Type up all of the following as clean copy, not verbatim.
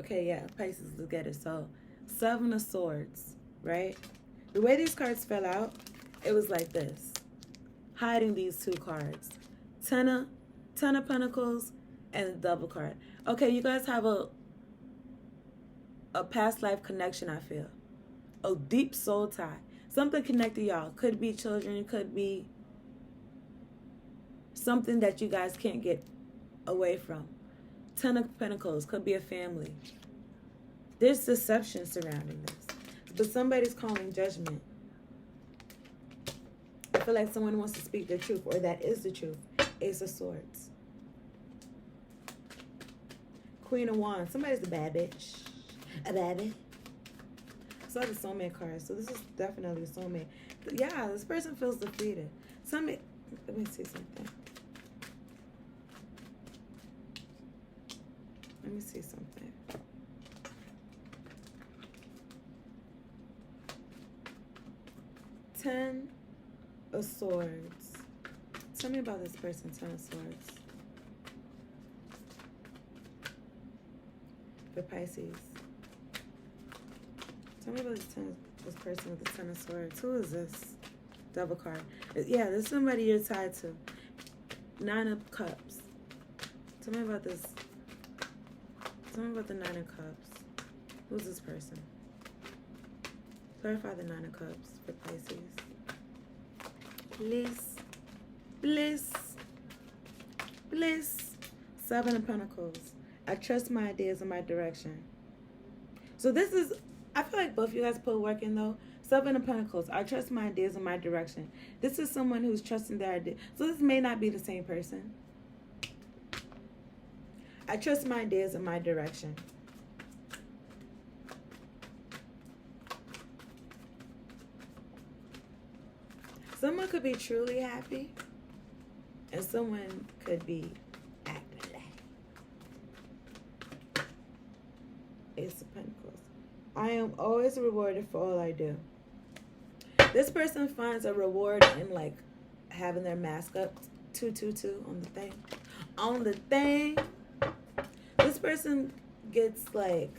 Okay, yeah, Pisces, let's get it. So, Seven of Swords, right? The way these cards fell out, it was like this. Hiding these two cards. Ten of Pentacles and the double card. Okay, you guys have a past life connection, I feel. A deep soul tie. Something connected y'all. Could be children, could be something that you guys can't get away from. Ten of Pentacles, could be a family. There's deception surrounding this. But somebody's calling judgment. I feel like someone wants to speak the truth, or that is the truth. Ace of Swords. Queen of Wands. Somebody's a bad bitch. A bad bitch. I saw the soulmate card, so this is definitely a soulmate. But yeah, this person feels defeated. Let me see something. Let me see something. Ten of Swords. Tell me about this person, Ten of Swords. For Pisces. Tell me about this person with the Ten of Swords. Who is this? Double card. Yeah, there's somebody you're tied to. Nine of Cups. Tell me about this. Tell me about the Nine of Cups. Who's this person? Clarify the Nine of Cups for Pisces. Bliss. Bliss. Bliss. Seven of Pentacles. I trust my ideas and my direction. So this is, I feel like both of you guys put work in though. Seven of Pentacles. I trust my ideas and my direction. This is someone who's trusting their idea. So this may not be the same person. I trust my ideas and my direction. Someone could be truly happy, and someone could be acting like. Ace of Pentacles. I am always rewarded for all I do. This person finds a reward in like having their mask up. 222 on the thing. On the thing. This person gets like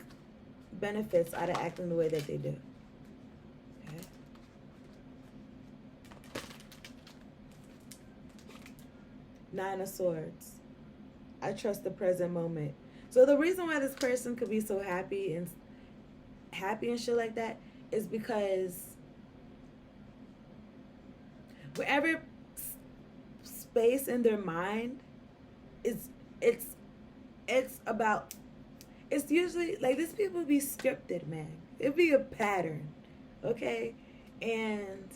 benefits out of acting the way that they do. Okay. Nine of Swords. I trust the present moment. So the reason why this person could be so happy and shit like that is because wherever space in their mind is, it's about, it's usually like these people be scripted, man. It'd be a pattern, okay? And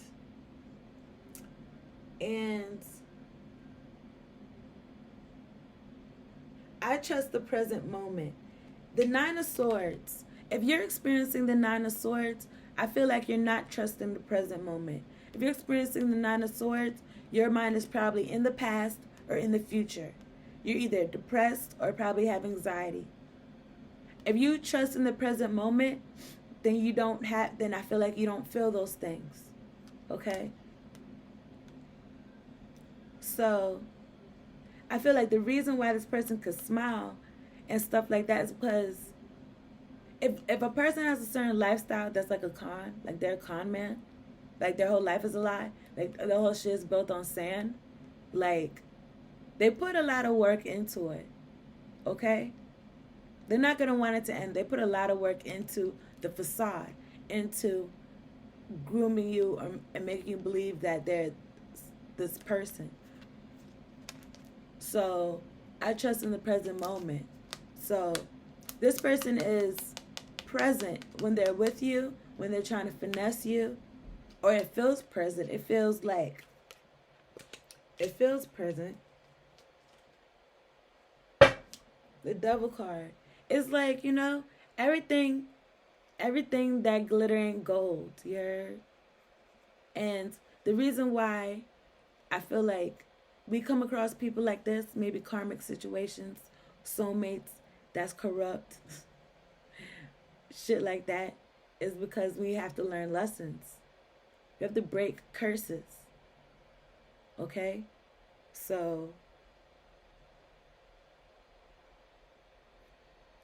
I trust the present moment. The Nine of Swords. If you're experiencing the Nine of Swords, I feel like you're not trusting the present moment. If you're experiencing the Nine of Swords, your mind is probably in the past or in the future. You're either depressed or probably have anxiety. If you trust in the present moment, then I feel like you don't feel those things. Okay? So, I feel like the reason why this person could smile and stuff like that is because if a person has a certain lifestyle that's like a con, like they're a con man, like their whole life is a lie, like the whole shit is built on sand, like they put a lot of work into it, okay? They're not going to want it to end. They put a lot of work into the facade, into grooming you and making you believe that they're this person. So I trust in the present moment. So this person is present when they're with you, when they're trying to finesse you, or it feels present. It feels present. The Devil card. It's like, you know, everything that glitter ain't gold. You heard? And the reason why I feel like we come across people like this, maybe karmic situations, soulmates that's corrupt, shit like that, is because we have to learn lessons. We have to break curses. Okay? So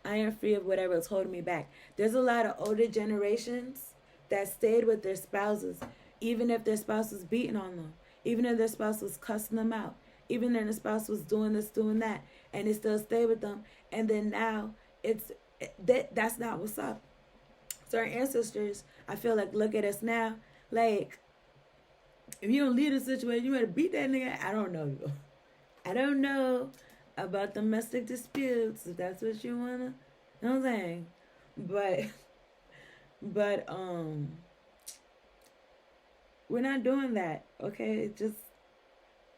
I am free of whatever is holding me back. There's a lot of older generations that stayed with their spouses, even if their spouse was beating on them, even if their spouse was cussing them out, even if their spouse was doing this, doing that, and they still stay with them. And then now that's not what's up. So our ancestors, I feel like, look at us now, like, if you don't leave the situation, you better beat that nigga. I don't know. I don't know about domestic disputes, if that's what you wanna, you know what I'm saying? But we're not doing that, okay? It just,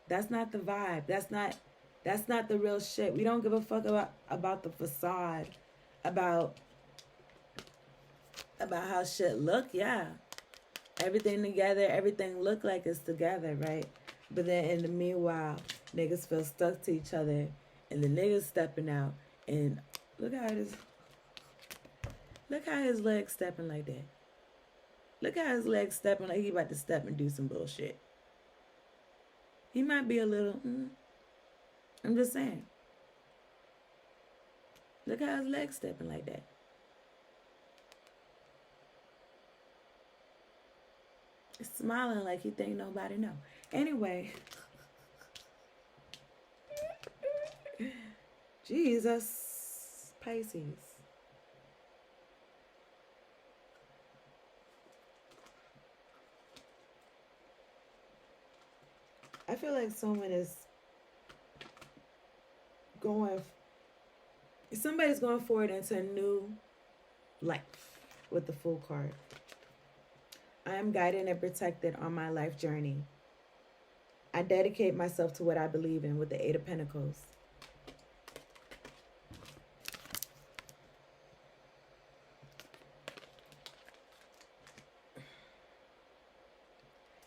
that's not the vibe. That's not the real shit. We don't give a fuck about the facade, about how shit look, yeah. Everything together, everything look like it's together, right? But then in the meanwhile, niggas feel stuck to each other, and the niggas stepping out, and look how his legs stepping like that. Look how his legs stepping like he about to step and do some bullshit. He might be a little, I'm just saying. Look how his legs stepping like that. He's smiling like he think nobody know. Anyway. Jesus. Pisces. I feel like someone is somebody's going forward into a new life with the Fool card. I am guided and protected on my life journey. I dedicate myself to what I believe in with the Eight of Pentacles.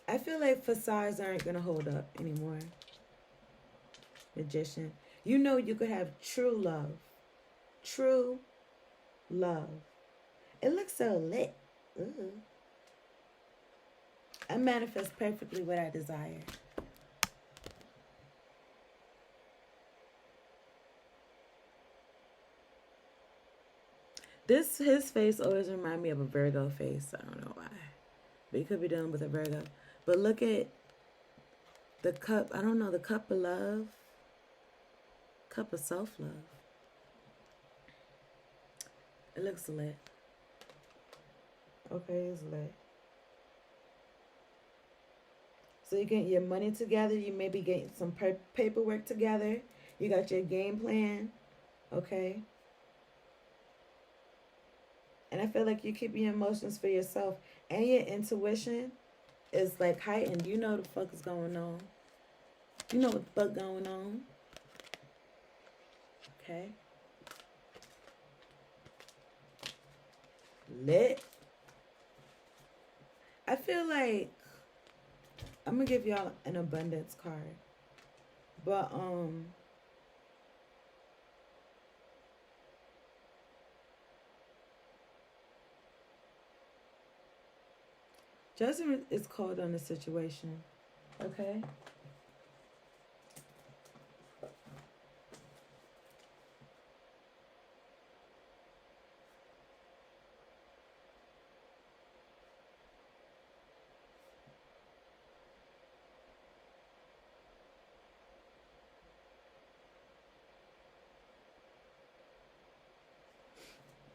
I feel like facades aren't going to hold up anymore. Magician. You know you could have true love. True love. It looks so lit. Ooh. I manifest perfectly what I desire. His face always reminds me of a Virgo face. I don't know why. But he could be dealing with a Virgo. But look at the cup. I don't know, the cup of love. Cup of self-love. It looks lit. Okay, it's lit. So you get your money together. You maybe get some paperwork together. You got your game plan. Okay. And I feel like you're keeping your emotions for yourself. And your intuition is like heightened. You know what the fuck is going on. You know what the fuck going on. Okay. Lit. I feel like I'm gonna give y'all an abundance card. But Judgement is called on the situation. Okay?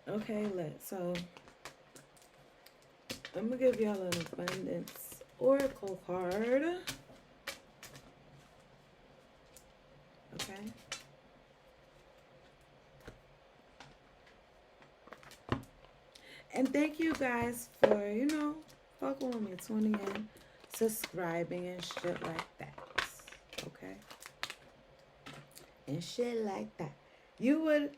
Okay, so I'm gonna give y'all an abundance oracle card. Okay. And thank you guys for, you know, fucking with me, tuning in, subscribing and shit like that. Okay? And shit like that. You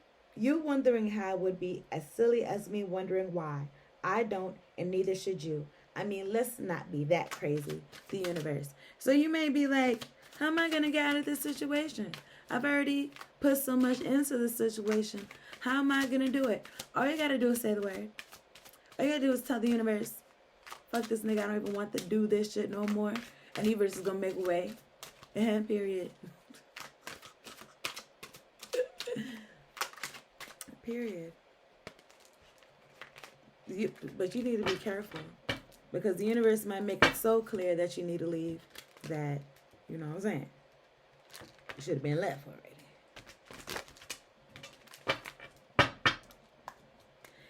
wondering how would be as silly as me wondering why. I don't, and neither should you. I mean, let's not be that crazy, the universe. So you may be like, how am I going to get out of this situation? I've already put so much into this situation. How am I going to do it? All you got to do is say the word. All you got to do is tell the universe, fuck this nigga, I don't even want to do this shit no more. And the universe is going to make a way. And period. Period. But you need to be careful because the universe might make it so clear that you need to leave that, you know what I'm saying? You should have been left already.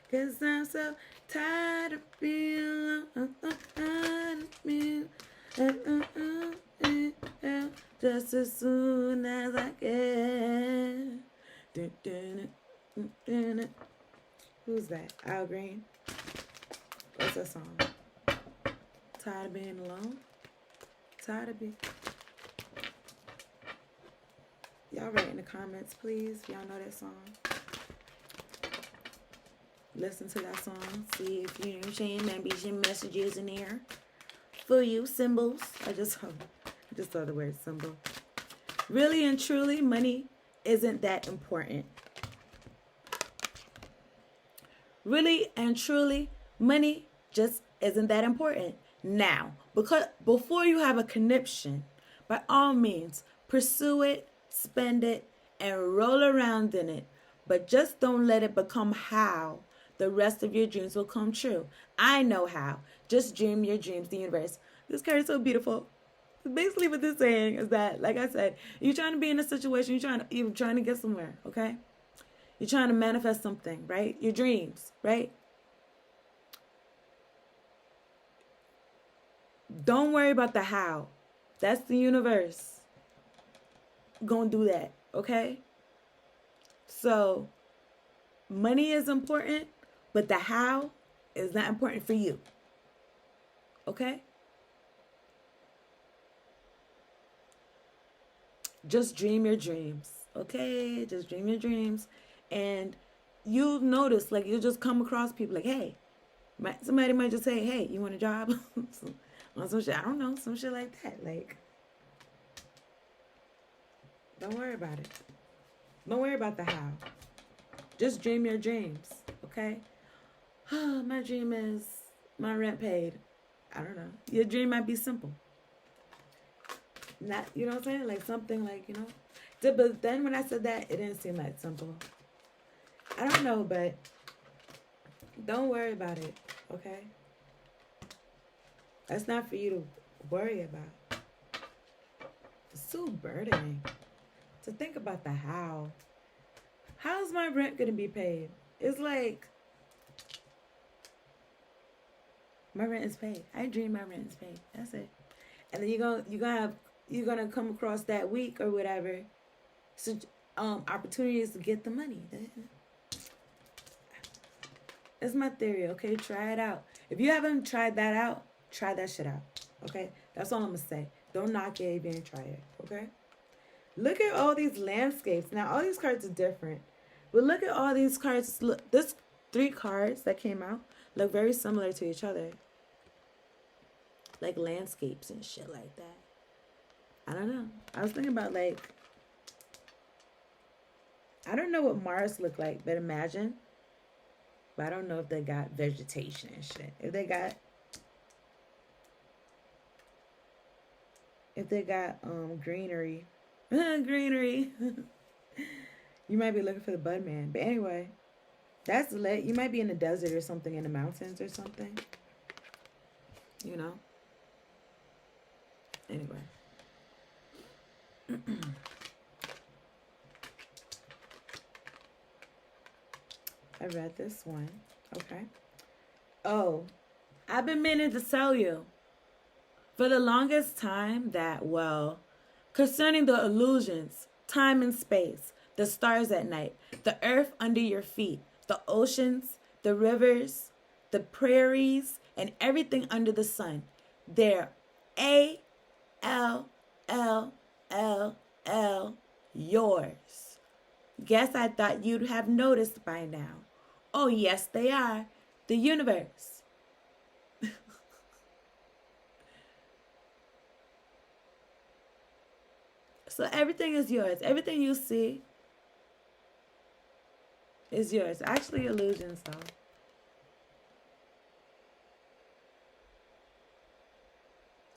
Cause I'm so tired of being just as soon as I can. Who's that? Al Green? What's that song? Tired of being alone? Tired of being... Y'all write in the comments, please, if y'all know that song. Listen to that song. See if you know what I'm saying. Maybe some messages in there for you. Symbols. I just saw the word symbol. Really and truly, money isn't that important. Really and truly, money just isn't that important. Now, because before you have a conniption, by all means, pursue it, spend it, and roll around in it. But just don't let it become how the rest of your dreams will come true. I know how. Just dream your dreams, the universe. This card is so beautiful. Basically what this is saying is that, like I said, you're trying to be in a situation, you're trying to get somewhere, okay? You're trying to manifest something, right? Your dreams, right? Don't worry about the how. That's the universe gonna do that, okay? So, money is important, but the how is not important for you, okay? Just dream your dreams, okay? Just dream your dreams. And you'll notice, like, you'll just come across people like, hey, somebody might just say, hey, you want a job? On some shit, I don't know, some shit like that. Like, don't worry about it. Don't worry about the how. Just dream your dreams, okay? My dream is my rent paid. I don't know. Your dream might be simple. Not, you know what I'm saying? Like something like, you know. But then when I said that, it didn't seem that simple. I don't know, but don't worry about it, okay? That's not for you to worry about. It's so burdening to think about the how. How's my rent going to be paid? It's like, my rent is paid. I dream my rent is paid. That's it. And then you're gonna come across that week or whatever, so opportunities to get the money. That's my theory, okay? Try it out. If you haven't tried that out, try that shit out, okay? That's all I'm gonna say. Don't knock it if you ain't try it, okay? Look at all these landscapes. Now, all these cards are different, but look at all these cards. Look, this 3 cards that came out look very similar to each other. Like landscapes and shit like that. I don't know. I was thinking about, like, I don't know what Mars looked like, but imagine. But I don't know if they got vegetation and shit. If they got greenery. Greenery. You might be looking for the Budman. But anyway, that's lit. You might be in the desert or something, in the mountains or something. You know? Anyway. I read this one. Okay. Oh, I've been meaning to tell you for the longest time that, well, concerning the illusions, time and space, the stars at night, the earth under your feet, the oceans, the rivers, the prairies, and everything under the sun, they're A-L-L-L yours. Guess I thought you'd have noticed by now. Oh, yes, they are. The universe. So everything is yours. Everything you see is yours. Actually, illusions, though.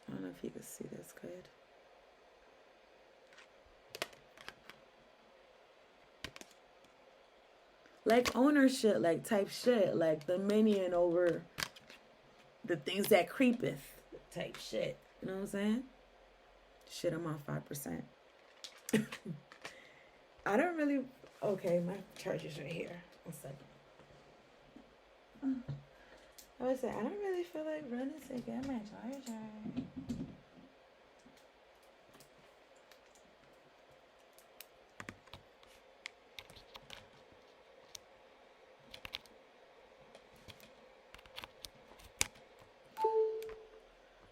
I don't know if you can see this good. like ownership, like type shit, like dominion over the things that creepeth type shit. You know what I'm saying? Shit, I'm on 5%. I don't really. Okay, my charger's right here. One second. I would say I don't really feel like running to get my charger.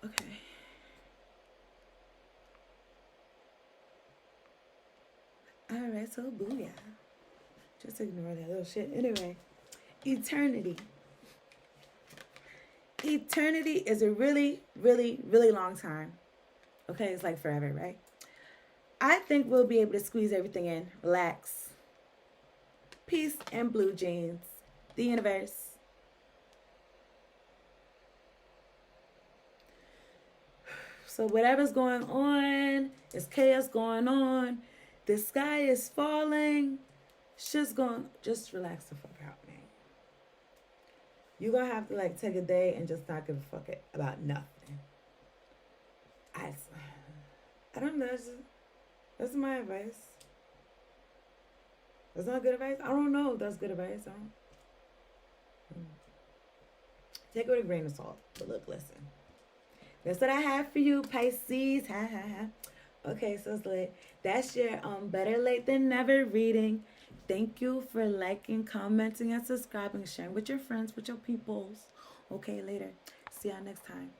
Okay. Alright, so booyah. Just ignore that little shit. Anyway, eternity. Eternity is a really, really, really long time. Okay, it's like forever, right? I think we'll be able to squeeze everything in. Relax. Peace and blue jeans. The universe. So whatever's going on, there's chaos going on. The sky is falling. Just relax the fuck out, man. You're gonna have to like take a day and just not give a fuck about nothing. I don't know. That's my advice. That's not good advice. I don't know if that's good advice. Take it with a grain of salt. But look, listen. That's what I have for you, Pisces. Ha ha ha. Okay, so it's lit. That's your better late than never reading. Thank you for liking, commenting, and subscribing, sharing with your friends, with your peoples. Okay, later. See y'all next time.